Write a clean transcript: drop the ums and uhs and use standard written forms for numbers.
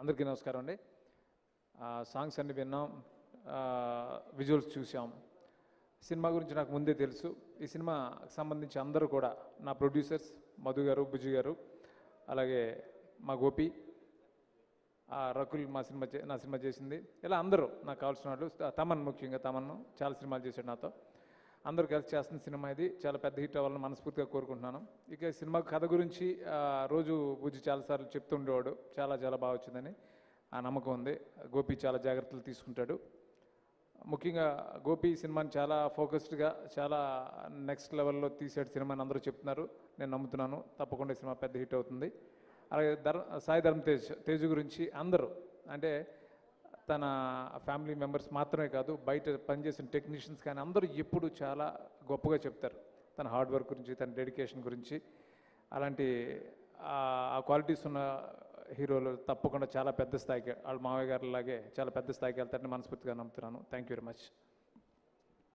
అందరికీ నమస్కారం అండి. సాంగ్స్ అన్ని విన్నాం, విజువల్స్ చూసాం. సినిమా గురించి నాకు ముందే తెలుసు. ఈ సినిమాకి సంబంధించి అందరూ కూడా నా ప్రొడ్యూసర్స్ మధు గారు, బుజ్జి గారు, అలాగే మా గోపి, రకుల్ నా సినిమా చేసింది, ఇలా అందరూ నాకు కావాల్సిన వాళ్ళు, తమన్ ముఖ్యంగా తమన్ను చాలా సినిమాలు చేశాడు నాతో. అందరూ కలిసి చేస్తున్న సినిమా ఇది చాలా పెద్ద హిట్ అవ్వాలని మనస్ఫూర్తిగా కోరుకుంటున్నాను. ఇక సినిమా కథ గురించి రోజు బుజ్జి చాలాసార్లు చెప్తుండేవాడు, చాలా చాలా బాగా వచ్చిందని ఆ నమ్మకం ఉంది. గోపి చాలా జాగ్రత్తలు తీసుకుంటాడు. ముఖ్యంగా గోపి సినిమాని చాలా ఫోకస్డ్గా చాలా నెక్స్ట్ లెవెల్లో తీసాడు సినిమాని అందరూ చెప్తున్నారు. నేను నమ్ముతున్నాను తప్పకుండా సినిమా పెద్ద హిట్ అవుతుంది. అలాగే సాయి ధర్మ తేజు గురించి అందరూ, అంటే తన ఫ్యామిలీ మెంబర్స్ మాత్రమే కాదు, బయట పనిచేసిన టెక్నీషియన్స్ కానీ అందరూ ఎప్పుడు చాలా గొప్పగా చెప్తారు తన హార్డ్ వర్క్ గురించి, తన డెడికేషన్ గురించి. అలాంటి ఆ క్వాలిటీస్ ఉన్న హీరోలు తప్పకుండా చాలా పెద్ద స్థాయికి, వాళ్ళ మావయ్య గారిలాగే చాలా పెద్ద స్థాయికి వెళ్తారని మనస్ఫూర్తిగా నమ్ముతున్నాను. Thank you very much.